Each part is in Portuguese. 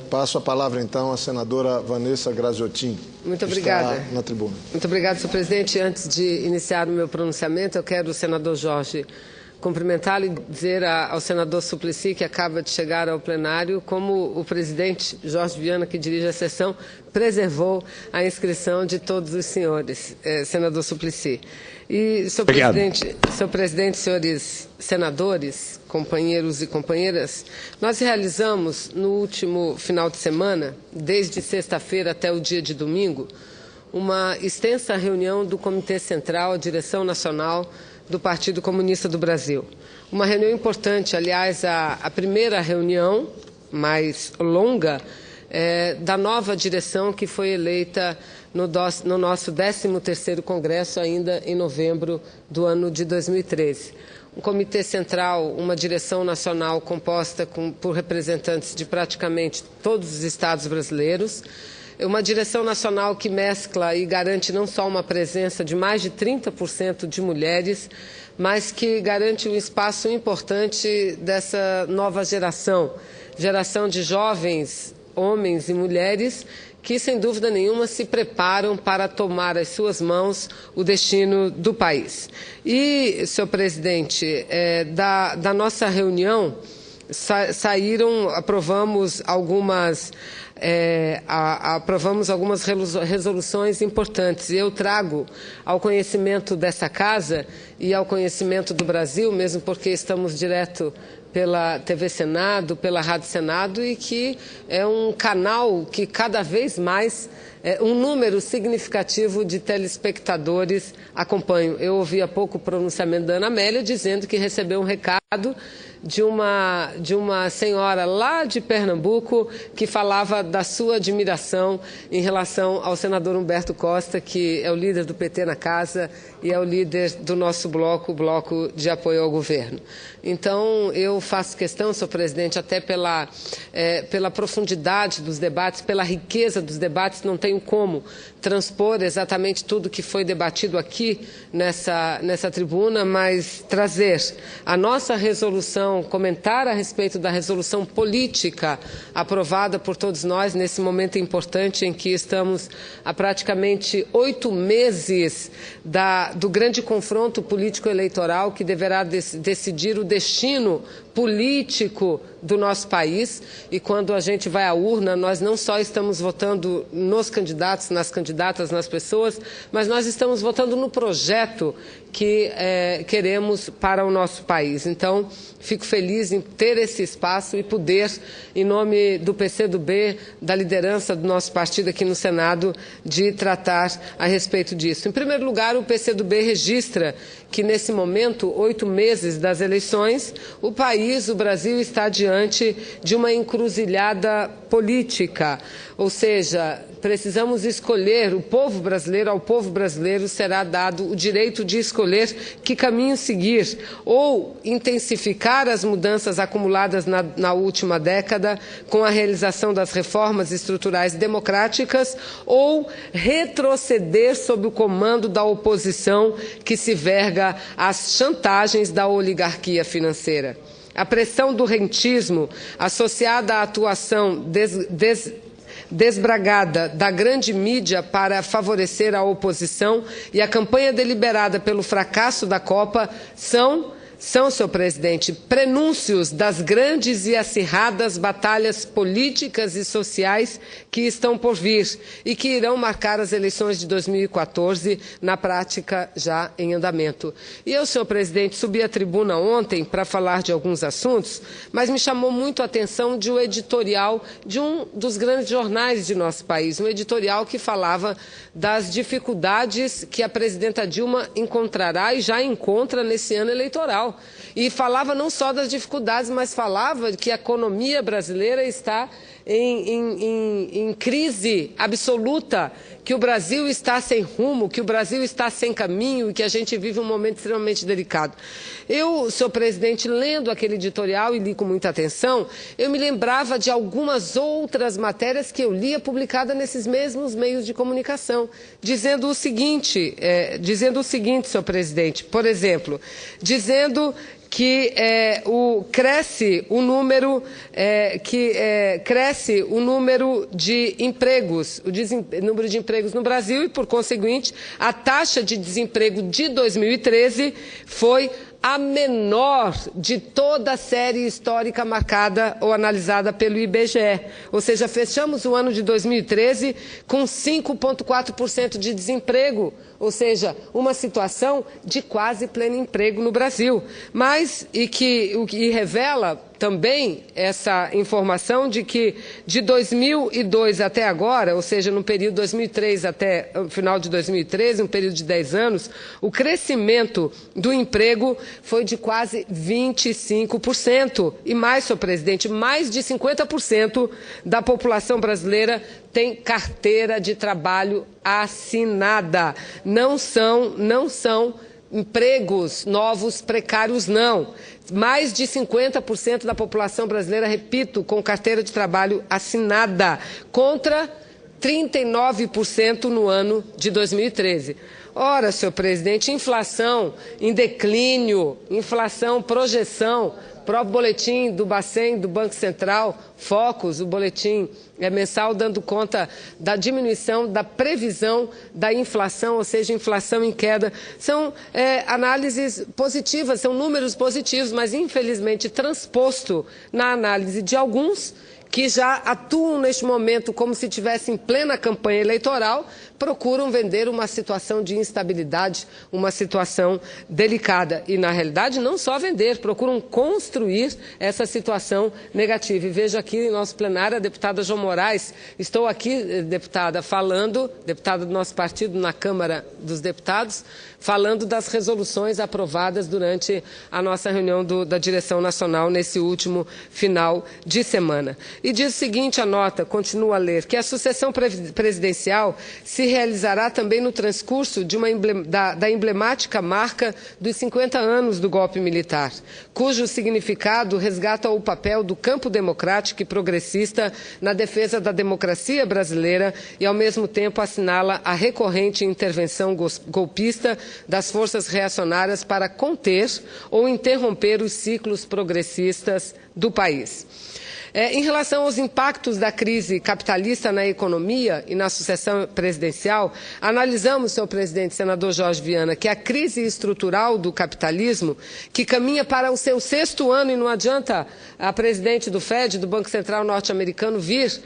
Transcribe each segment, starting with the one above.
Passo a palavra, então, à senadora Vanessa Graziotin. Muito obrigada. Está na tribuna. Muito obrigada, senhor presidente. Antes de iniciar o meu pronunciamento, eu quero, o senador Jorge, cumprimentá-lo e dizer ao senador Suplicy, que acaba de chegar ao plenário, como o presidente Jorge Viana, que dirige a sessão, preservou a inscrição de todos os senhores, senador Suplicy. E, senhor presidente, senhores senadores, companheiros e companheiras, nós realizamos no último final de semana, desde sexta-feira até o dia de domingo, uma extensa reunião do Comitê Central, a Direção Nacional do Partido Comunista do Brasil. Uma reunião importante, aliás, a primeira reunião mais longa da nova direção que foi eleita no nosso 13º Congresso, ainda em novembro do ano de 2013. Um comitê central, uma direção nacional composta por representantes de praticamente todos os estados brasileiros, uma direção nacional que mescla e garante não só uma presença de mais de 30% de mulheres, mas que garante um espaço importante dessa nova geração de jovens, homens e mulheres, que, sem dúvida nenhuma, se preparam para tomar às suas mãos o destino do país. E, senhor presidente, da nossa reunião aprovamos algumas resoluções importantes. Eu trago ao conhecimento dessa casa e ao conhecimento do Brasil, mesmo porque estamos direto pela TV Senado, pela Rádio Senado, e que é um canal que cada vez mais um número significativo de telespectadores acompanham. Eu ouvi há pouco o pronunciamento da Ana Amélia dizendo que recebeu um recado de uma senhora lá de Pernambuco que falava da sua admiração em relação ao senador Humberto Costa, que é o líder do PT na casa e é o líder do nosso bloco, o Bloco de Apoio ao Governo. Então, eu faço questão, senhor presidente, até pela profundidade dos debates, pela riqueza dos debates, não tenho como transpor exatamente tudo que foi debatido aqui nessa tribuna, mas trazer a nossa resolução, comentar a respeito da resolução política aprovada por todos nós nesse momento importante em que estamos há praticamente 8 meses do grande confronto político-eleitoral que deverá decidir o destino político do nosso país. E quando a gente vai à urna, nós não só estamos votando nos candidatos, nas candidatas, nas pessoas, mas nós estamos votando no projeto que queremos para o nosso país. Então, fico feliz em ter esse espaço e poder, em nome do PCdoB, da liderança do nosso partido aqui no Senado, de tratar a respeito disso. Em primeiro lugar, o PCdoB registra que, nesse momento, 8 meses das eleições, o Brasil está diante de uma encruzilhada política, ou seja, precisamos escolher, ao povo brasileiro será dado o direito de escolher que caminho seguir, ou intensificar as mudanças acumuladas na última década com a realização das reformas estruturais democráticas, ou retroceder sob o comando da oposição que se verga às chantagens da oligarquia financeira. A pressão do rentismo, associada à atuação desbragada da grande mídia para favorecer a oposição, e a campanha deliberada pelo fracasso da Copa são, senhor presidente, prenúncios das grandes e acirradas batalhas políticas e sociais que estão por vir e que irão marcar as eleições de 2014, na prática já em andamento. E eu, senhor presidente, subi à tribuna ontem para falar de alguns assuntos, mas me chamou muito a atenção de um editorial de um dos grandes jornais de nosso país, um editorial que falava das dificuldades que a presidenta Dilma encontrará e já encontra nesse ano eleitoral. E falava não só das dificuldades, mas falava que a economia brasileira está em crise absoluta, que o Brasil está sem rumo, que o Brasil está sem caminho e que a gente vive um momento extremamente delicado. Eu, senhor presidente, lendo aquele editorial e li com muita atenção, eu me lembrava de algumas outras matérias que eu lia publicadas nesses mesmos meios de comunicação, dizendo o seguinte, senhor presidente, por exemplo, dizendo que cresce o número de empregos, número de empregos no Brasil e, por conseguinte, a taxa de desemprego de 2013 foi a menor de toda a série histórica marcada ou analisada pelo IBGE. Ou seja, fechamos o ano de 2013 com 5,4% de desemprego, ou seja, uma situação de quase pleno emprego no Brasil. Mas, o que revela também essa informação de que de 2002 até agora, ou seja, no período 2003 até o final de 2013, um período de 10 anos, o crescimento do emprego foi de quase 25%. E mais, senhor presidente, mais de 50% da população brasileira tem carteira de trabalho assinada. Não são empregos novos precários, não. Mais de 50% da população brasileira, repito, com carteira de trabalho assinada, contra 39% no ano de 2013. Ora, senhor presidente, inflação em declínio, inflação, projeção, próprio boletim do Bacen, do Banco Central, Focus, o boletim mensal, dando conta da diminuição da previsão da inflação, ou seja, inflação em queda. São análises positivas, são números positivos, mas infelizmente transposto na análise de alguns que já atuam neste momento como se estivessem em plena campanha eleitoral, procuram vender uma situação de instabilidade, uma situação delicada. E, na realidade, não só vender, procuram construir essa situação negativa. E vejo aqui em nosso plenário a deputada João Moraes. Estou aqui, deputada, deputada do nosso partido na Câmara dos Deputados, falando das resoluções aprovadas durante a nossa reunião da Direção Nacional nesse último final de semana. E diz o seguinte, a nota, continua a ler, que a sucessão presidencial se realizará também no transcurso da emblemática marca dos 50 anos do golpe militar, cujo significado resgata o papel do campo democrático e progressista na defesa da democracia brasileira e, ao mesmo tempo, assinala a recorrente intervenção golpista das forças reacionárias para conter ou interromper os ciclos progressistas do país. Em relação aos impactos da crise capitalista na economia e na sucessão presidencial, analisamos, senhor presidente, senador Jorge Viana, que a crise estrutural do capitalismo, que caminha para o seu 6º ano, e não adianta a presidente do FED, do Banco Central norte-americano, vir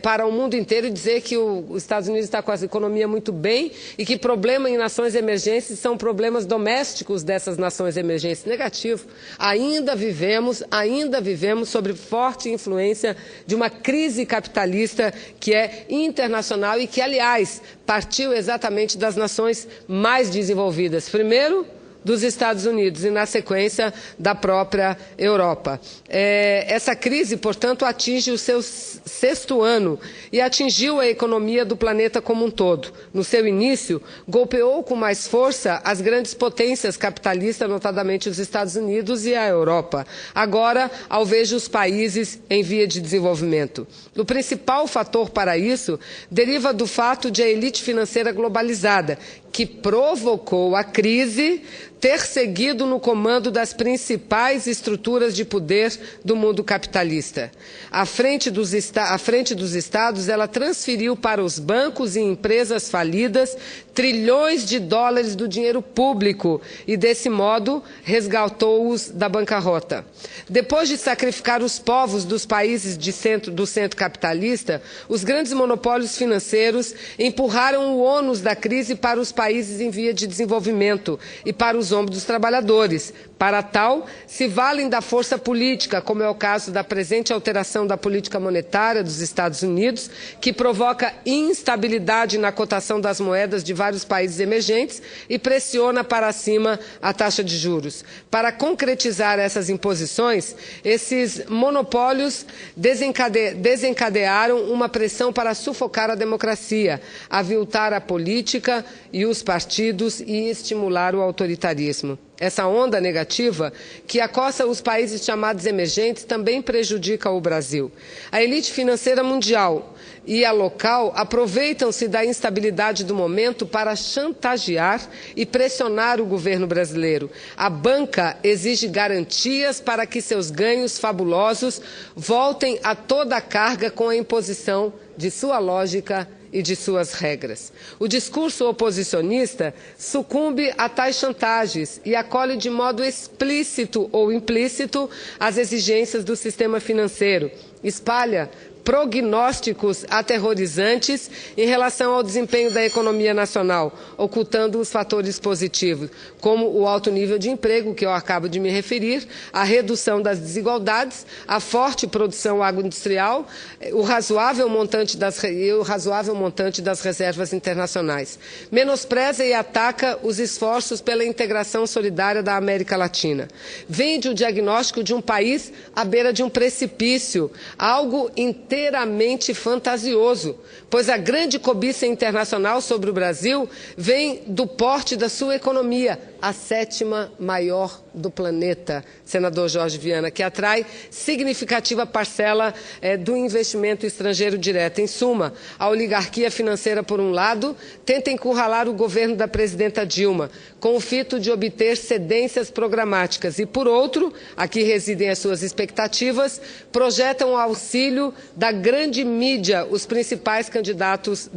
para o mundo inteiro e dizer que os Estados Unidos está com a economia muito bem e que problema em nações emergentes são problemas domésticos dessas nações emergentes. Negativo. Ainda vivemos sobre forte influência de uma crise capitalista que é internacional e que, aliás, partiu exatamente das nações mais desenvolvidas. Primeiro, dos Estados Unidos e, na sequência, da própria Europa. Essa crise, portanto, atinge o seu 6º ano e atingiu a economia do planeta como um todo. No seu início, golpeou com mais força as grandes potências capitalistas, notadamente os Estados Unidos e a Europa. Agora, alveja os países em via de desenvolvimento. O principal fator para isso deriva do fato de a elite financeira globalizada, que provocou a crise, ter seguido no comando das principais estruturas de poder do mundo capitalista. À frente dos estados, ela transferiu para os bancos e empresas falidas trilhões de dólares do dinheiro público e, desse modo, resgatou-os da bancarrota. Depois de sacrificar os povos dos países do centro capitalista, os grandes monopólios financeiros empurraram o ônus da crise para os países em via de desenvolvimento e para os ombros dos trabalhadores. Para tal, se valem da força política, como é o caso da presente alteração da política monetária dos Estados Unidos, que provoca instabilidade na cotação das moedas de vários países emergentes e pressiona para cima a taxa de juros. Para concretizar essas imposições, esses monopólios desencadearam uma pressão para sufocar a democracia, aviltar a política e os partidos e estimular o autoritarismo. essa onda negativa que acossa os países chamados emergentes também prejudica o Brasil. A elite financeira mundial e a local aproveitam-se da instabilidade do momento para chantagear e pressionar o governo brasileiro. A banca exige garantias para que seus ganhos fabulosos voltem a toda a carga com a imposição de sua lógica e de suas regras. O discurso oposicionista sucumbe a tais chantagens e acolhe de modo explícito ou implícito as exigências do sistema financeiro. Espalha prognósticos aterrorizantes em relação ao desempenho da economia nacional, ocultando os fatores positivos, como o alto nível de emprego, que eu acabo de me referir, a redução das desigualdades, a forte produção agroindustrial, o razoável montante das reservas internacionais. Menospreza e ataca os esforços pela integração solidária da América Latina. Vende o diagnóstico de um país à beira de um precipício, algo inteiramente fantasioso, pois a grande cobiça internacional sobre o Brasil vem do porte da sua economia, a 7ª maior do planeta, senador Jorge Viana, que atrai significativa parcela do investimento estrangeiro direto. Em suma, a oligarquia financeira, por um lado, tenta encurralar o governo da presidenta Dilma, com o fito de obter cedências programáticas, e, por outro, aqui residem as suas expectativas, projetam o auxílio da grande mídia, os principais candidatos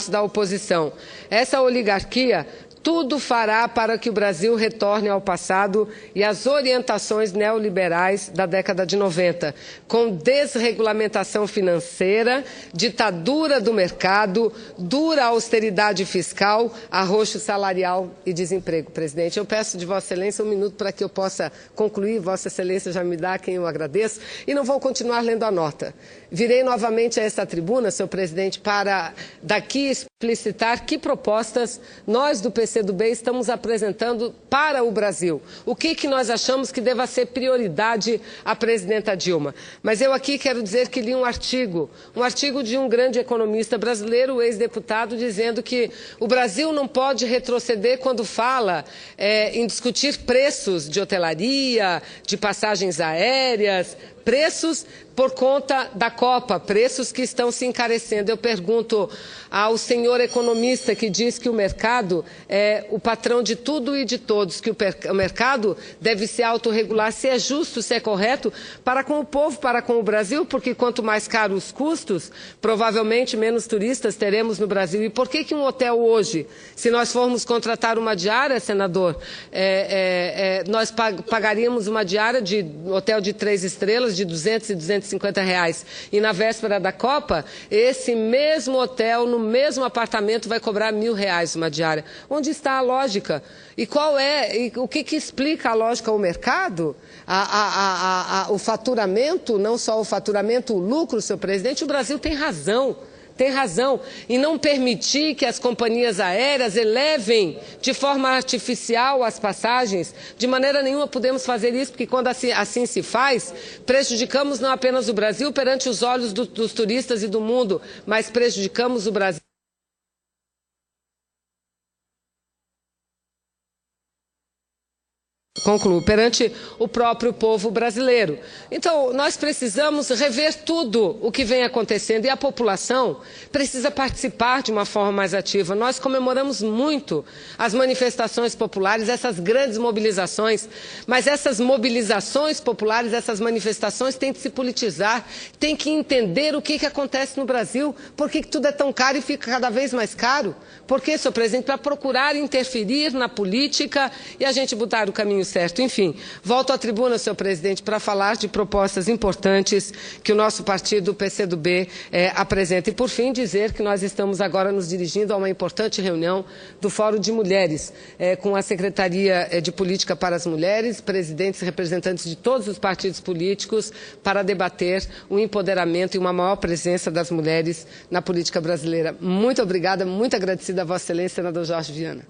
da oposição. Essa oligarquia tudo fará para que o Brasil retorne ao passado e às orientações neoliberais da década de 90, com desregulamentação financeira, ditadura do mercado, dura austeridade fiscal, arroxo salarial e desemprego. Presidente, eu peço de Vossa Excelência um minuto para que eu possa concluir. Vossa Excelência já me dá, quem eu agradeço, e não vou continuar lendo a nota. Virei novamente a esta tribuna, senhor presidente, para daqui explicitar que propostas nós do PCdoB estamos apresentando para o Brasil. O que nós achamos que deva ser prioridade à presidenta Dilma. Mas eu aqui quero dizer que li um artigo de um grande economista brasileiro, ex-deputado, dizendo que o Brasil não pode retroceder quando fala em discutir preços de hotelaria, de passagens aéreas, preços por conta da Copa, preços que estão se encarecendo. Eu pergunto ao senhor economista que diz que o mercado é o patrão de tudo e de todos, que o mercado deve se autorregular, se é justo, se é correto, para com o povo, para com o Brasil, porque quanto mais caros os custos, provavelmente menos turistas teremos no Brasil. E por que um hotel hoje, se nós formos contratar uma diária, senador, nós pagaríamos uma diária de hotel de 3 estrelas, de 200 e 250 reais. E na véspera da Copa, esse mesmo hotel, no mesmo apartamento, vai cobrar R$1.000 uma diária. Onde está a lógica? E o que explica a lógica ao mercado? O faturamento, não só o faturamento, o lucro, senhor presidente, o Brasil tem razão. Tem razão em não permitir que as companhias aéreas elevem de forma artificial as passagens. De maneira nenhuma podemos fazer isso, porque quando assim se faz, prejudicamos não apenas o Brasil perante os olhos dos turistas e do mundo, mas prejudicamos o Brasil. Concluo, perante o próprio povo brasileiro. Então, nós precisamos rever tudo o que vem acontecendo e a população precisa participar de uma forma mais ativa. Nós comemoramos muito as manifestações populares, essas grandes mobilizações, mas essas mobilizações populares, essas manifestações têm que se politizar, têm que entender o que acontece no Brasil, por que tudo é tão caro e fica cada vez mais caro. Por que, senhor presidente? Para procurar interferir na política e a gente botar o caminho certo. Enfim, volto à tribuna, senhor presidente, para falar de propostas importantes que o nosso partido, o PCdoB, apresenta. E, por fim, dizer que nós estamos agora nos dirigindo a uma importante reunião do Fórum de Mulheres, com a Secretaria de Política para as Mulheres, presidentes e representantes de todos os partidos políticos, para debater o empoderamento e uma maior presença das mulheres na política brasileira. Muito obrigada, muito agradecida a Vossa Excelência, senador Jorge Viana.